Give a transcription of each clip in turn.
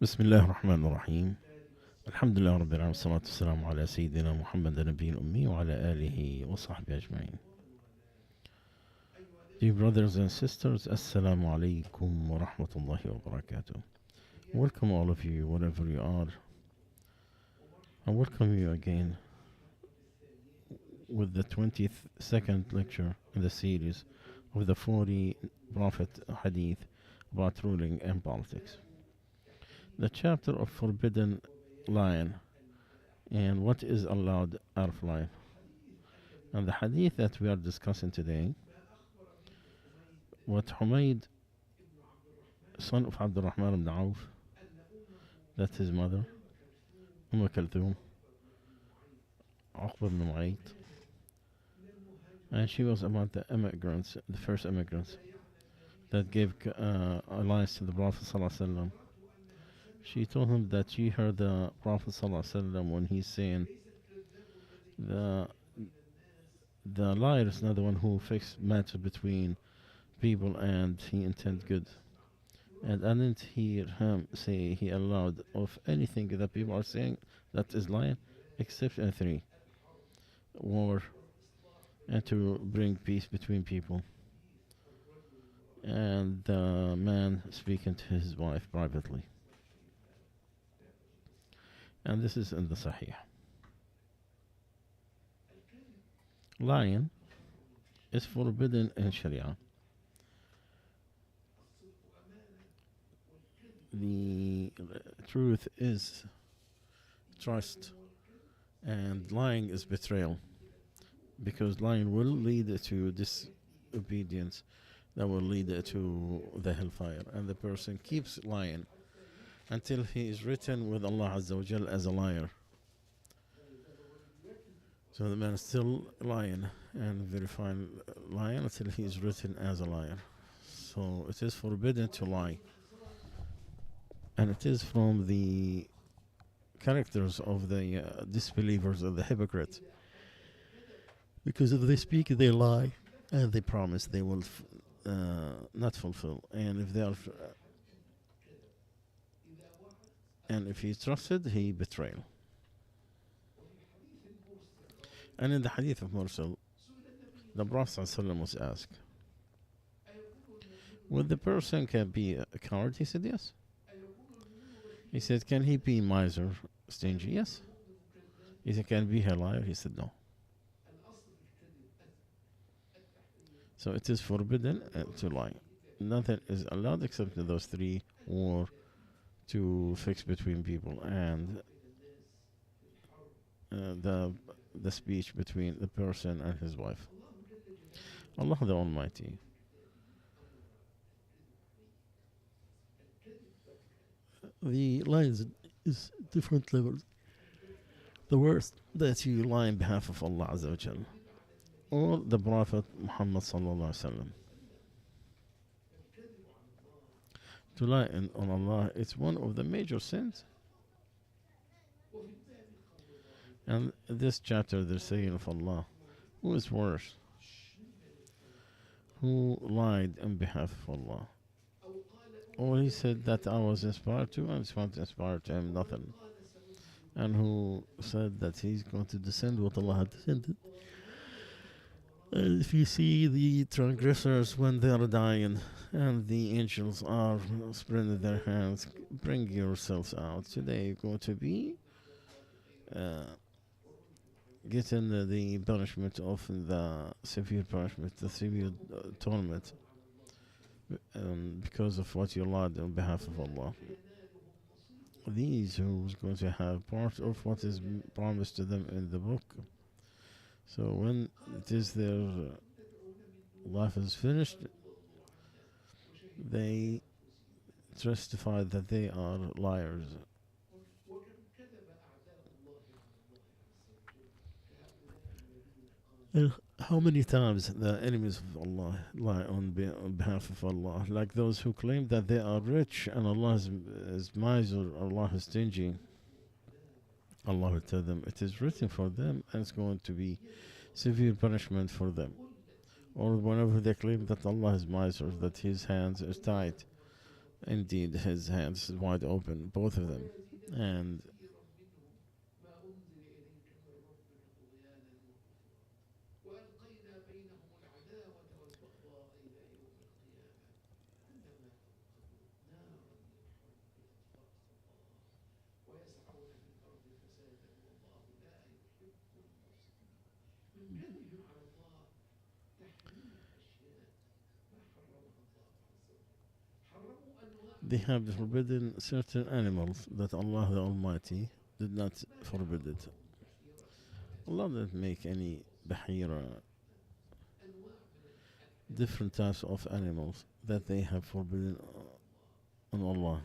بسم الله الرحمن الرحيم. الحمد لله رب العالمين، والصلاة والسلام على سيدنا محمد النبي الأمي وعلى آله وصحبه أجمعين. Dear brothers and sisters, Assalamu alaikum wa rahmatullahi wa barakatuh. Welcome all of you, wherever you are. I welcome you again with the 22nd lecture in the series of the 40 Prophet Hadith about ruling and politics. The chapter of forbidden lying and what is allowed out of lying. And the hadith that we are discussing today, what Humayd, son of Abdul Rahman ibn Auf, that's his mother, Kulthum, Uqba ibn Mu'ayt, and she was about the immigrants, the first immigrants that gave alliance to the Prophet Sallallahu Alaihi Wasallam. She told him that she heard the Prophet ﷺ when he's saying the liar is not the one who fixes matter between people and he intend good. And I didn't hear him say he allowed of anything that people are saying that is lying except in three: war, and to bring peace between people, and the man speaking to his wife privately. And this is in the Sahih. Lying is forbidden in Sharia. The truth is trust, and lying is betrayal, because lying will lead to disobedience that will lead to the hellfire, and the person keeps lying until he is written with Allah Azza wa Jal as a liar. So the man is still lying and verifying lying until he is written as a liar. So it is forbidden to lie. And it is from the characters of the disbelievers or the hypocrites. Because if they speak, they lie, and they promise they will not fulfill. And if they are and if he trusted, he betrayed. And in the hadith of Mursal, the Prophet ﷺ was asked, would the person can be a coward? He said yes. He said, can he be miser, stingy? Yes. He said, can he be a liar? He said no. So it is forbidden to lie. Nothing is allowed except those three: war, to fix between people, and the speech between the person and his wife. Allah the Almighty the lies is different levels. The worst that you lie on behalf of Allah Azza wa Jal or the Prophet Muhammad Sallallahu Alaihi Wasallam. To lie on Allah, it's one of the major sins. And this chapter they're saying of Allah, who is worse? Who lied on behalf of Allah? Or he said that I was inspired to, and it's not inspired to him, nothing. And who said that he's going to descend what Allah had descended. And if you see the transgressors when they are dying, and the angels are spreading their hands, bring yourselves out. Today you're going to be getting the punishment of the severe punishment, the severe torment, because of what you lied on behalf of Allah. These who's going to have part of what is promised to them in the book. So when it is their life is finished, they testify that they are liars. And how many times the enemies of Allah lie on behalf of Allah, like those who claim that they are rich and Allah is miser, Allah is stingy. Allah will tell them it is written for them and it's going to be severe punishment for them. Or whenever they claim that Allah is miser, that his hands are tight. Indeed, his hands is wide open, both of them. And they have forbidden certain animals that Allah the Almighty did not forbid it. Allah didn't make any bahira, different types of animals that they have forbidden on Allah.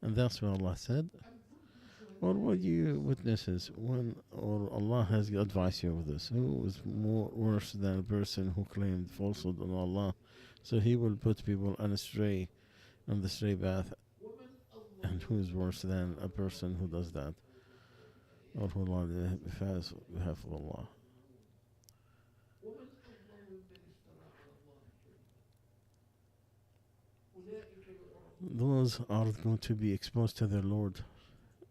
And that's why Allah said, or what you witnesses when or Allah has advised you of this, who is more worse than a person who claimed falsehood on Allah, so he will put people on the stray path, and who is worse than a person who does that, or who lied on behalf of Allah. Those are going to be exposed to their Lord,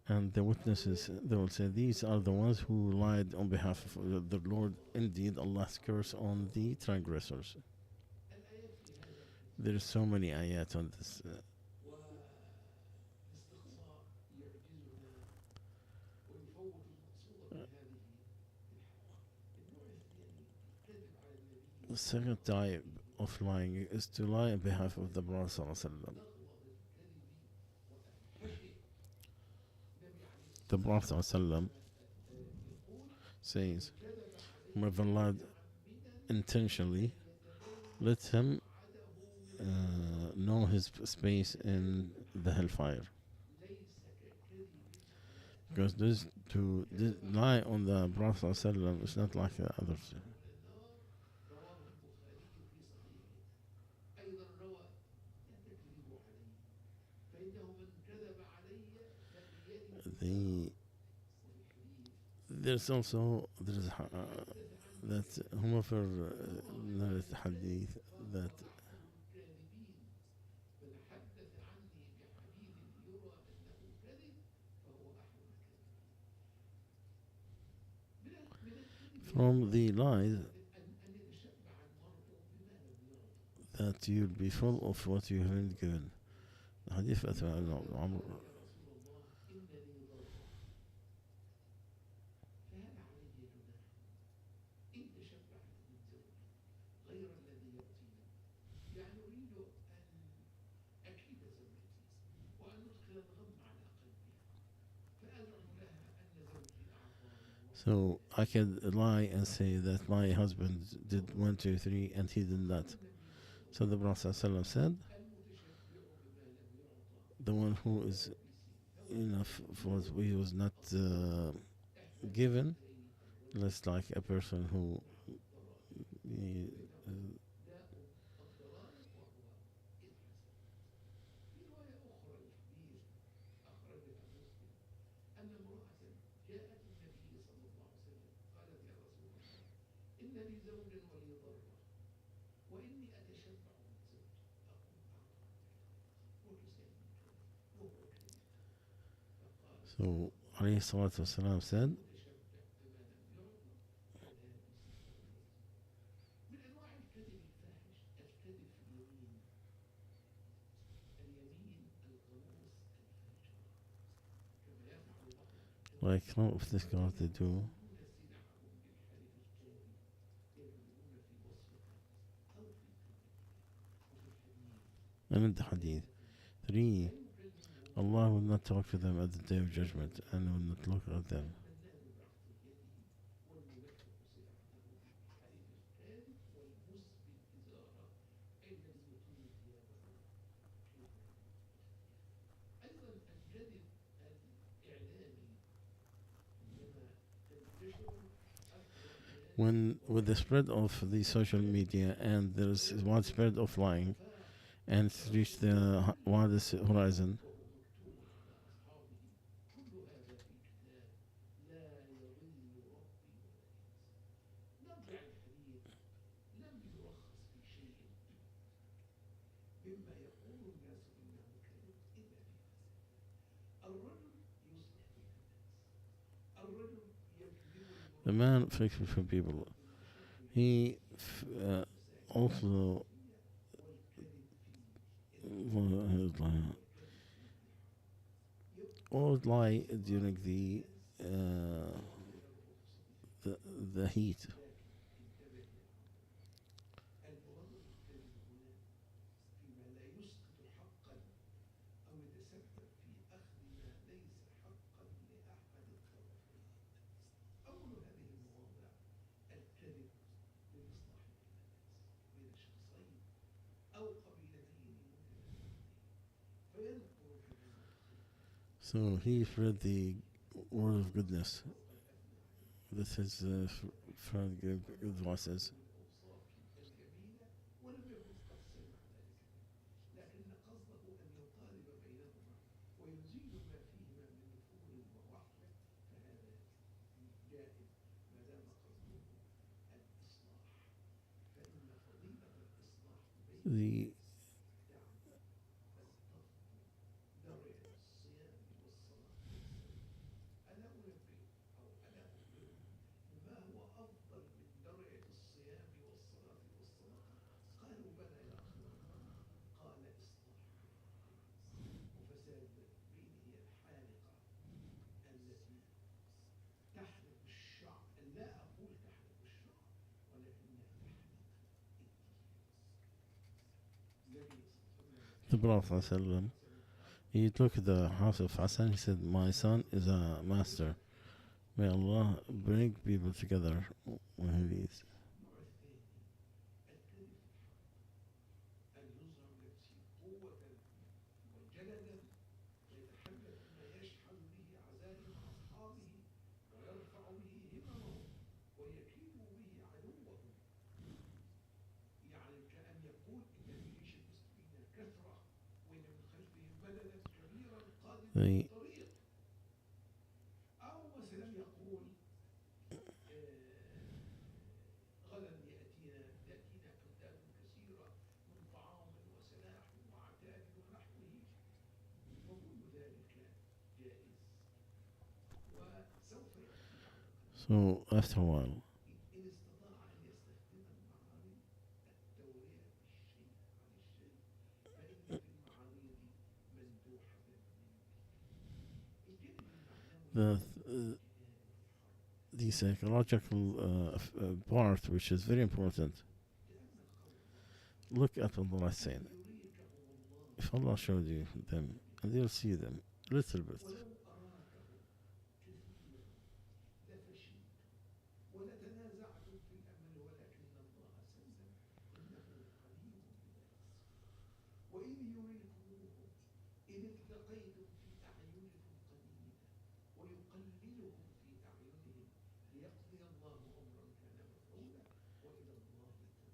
and the witnesses, they will say, these are the ones who lied on behalf of the Lord. Indeed, Allah's curse on the transgressors. There are so many ayat on this. The second type of lying is to lie on behalf of the Prophet ﷺ. The Prophet ﷺ says, whoever lied intentionally, let him know his space in the hellfire. Because to lie on the Prophet ﷺ is not like the others. There's also that whomever narrates the hadith that from the lies that you'll be full of what you haven't given. The hadith of Amr. So I could lie and say that my husband did 1, 2, 3, and he did not. So the Prophet ﷺ said, the one who is enough for what he was not given, less like a person who so عليه الصلاة والسلام said, like some of this God they do. And in the hadith, 3, Allah will not talk to them at the day of judgment and will not look at them. When with the spread of the social media and there's widespread of lying and it's reached the widest horizon, The man fixing for people. He also always lie during uh, the the heat. So he read the word of goodness. This is friend give advices. The Prophet ﷺ, he took the house of Hassan. He said, "My son is a master. May Allah bring people together when he leaves." The so after a while, the the psychological part, which is very important. Look at Allah saying, if Allah showed you them, and you'll see them little bit.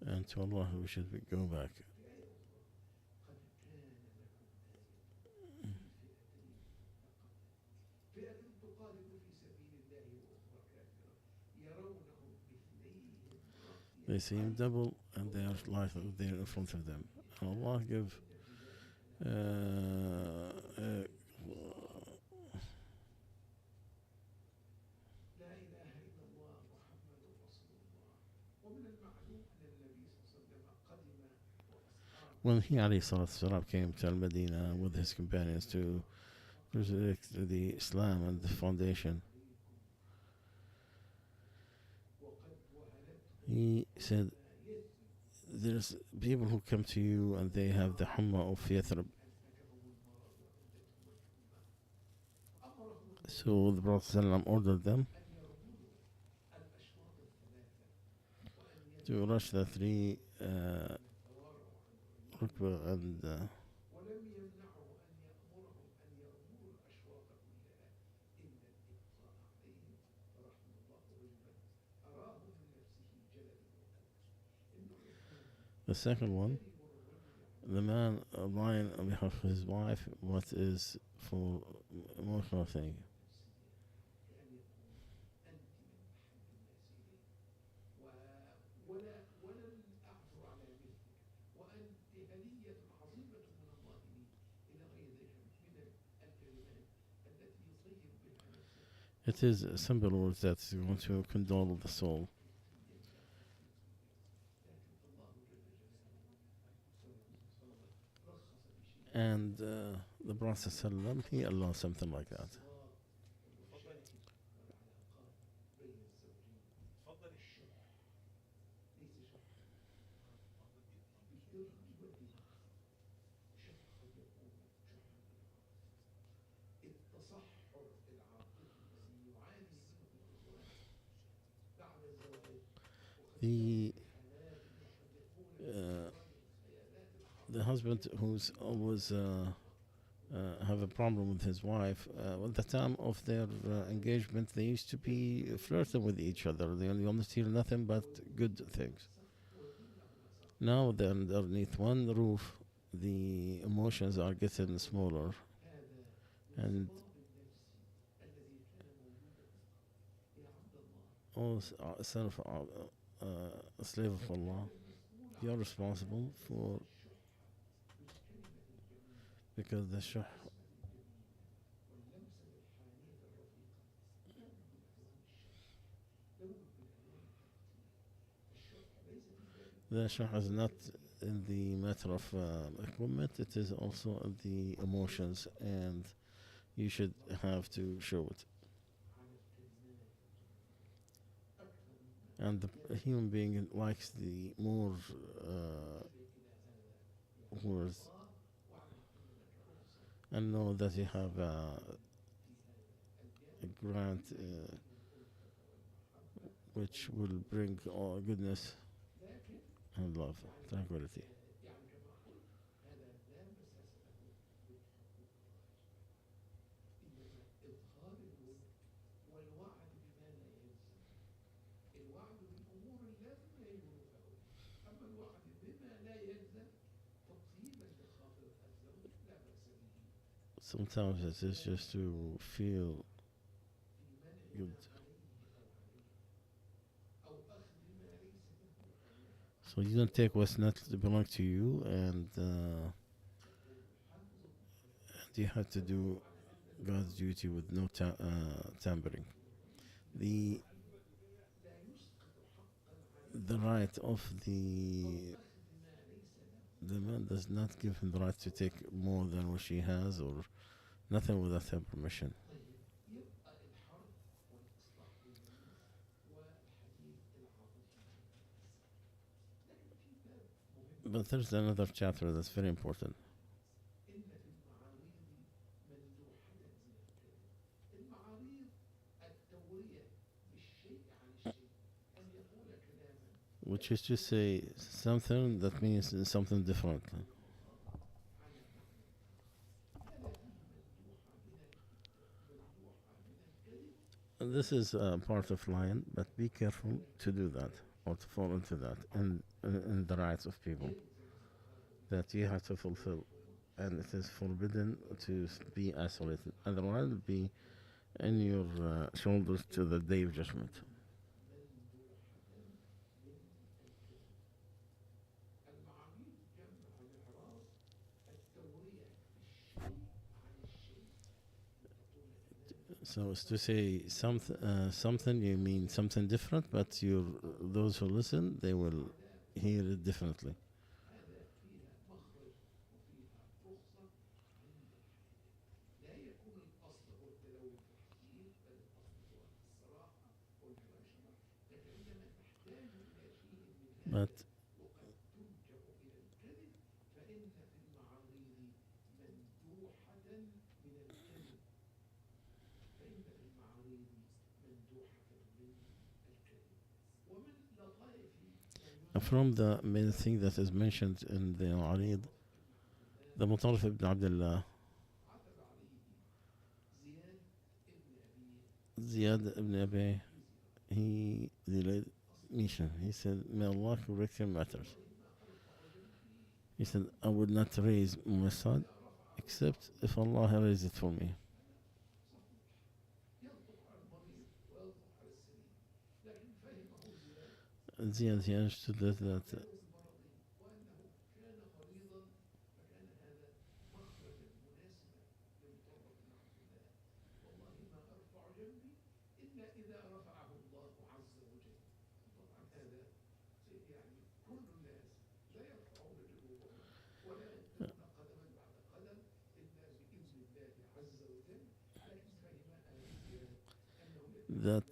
And to Allah we should go back. They see him double and they are like they're in front of them. And Allah give when he alayhi salatu came to Al-Medina with his companions to resurrect the Islam and the foundation, he said, there's people who come to you and they have the Humma of Yathrib. So the Prophet ﷺ ordered them to rush the three Rukbah and the second one, the man lying on behalf of his wife, what is for emotional thing. It is simple words that you want to condole the soul. And the Prophet ﷺ, he allowed something like that. The uh, the husband who's always have a problem with his wife. At the time of their engagement, they used to be flirting with each other. They almost hear nothing but good things. Now they're underneath one roof. The emotions are getting smaller, and oh, son of a slave of Allah, you're responsible for, because the shuh is not in the matter of equipment, it is also in the emotions, and you should have to show it. And the human being likes the more words, and know that you have a grant which will bring all goodness and love, tranquility. Sometimes it is just to feel good. So you don't take what's not belong to you, and you have to do God's duty with no tampering. The the right of the man does not give him the right to take more than what she has, or nothing without her permission. But there's another chapter that's very important. Which is to say something that means something different. This is part of lying, but be careful to do that or to fall into that, in the rights of people that you have to fulfill, and it is forbidden to be isolated. Otherwise, it'll be in your shoulders to the day of judgment. So it's to say something, you mean something different, but those who listen, they will hear it differently. But from the main thing that is mentioned in the Arid, the Mutarrif ibn Abdullah, Ziyad ibn Abi, he delayed mission. He said, may Allah correct your matters. He said, I would not raise my son except if Allah raised it for me. And Ziyad, he understood that that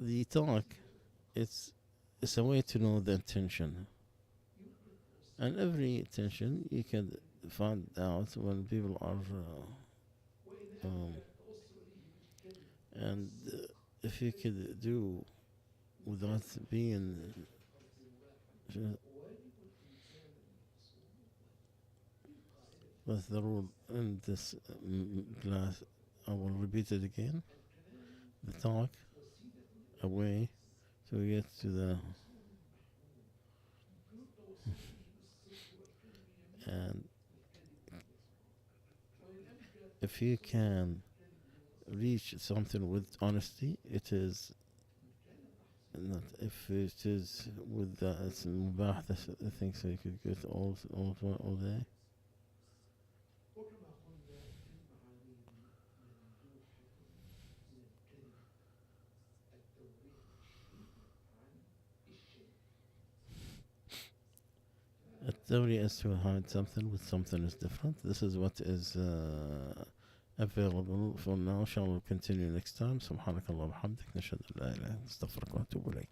the talk, it's a way to know the intention, and every intention you can find out when people are and if you could do without being that's the rule in this class. I will repeat it again. The talk, a way to get to the and if you can reach something with honesty, it is not. If it is with the it's mubah, the thing, so you could get all day. التوري is to hide something with something is different. This is what is available for now. Shall we continue next time. سبحانك اللهم وبحمدك نشهد أن لا إله إلا أنت نستغفرك ونتوب إليك.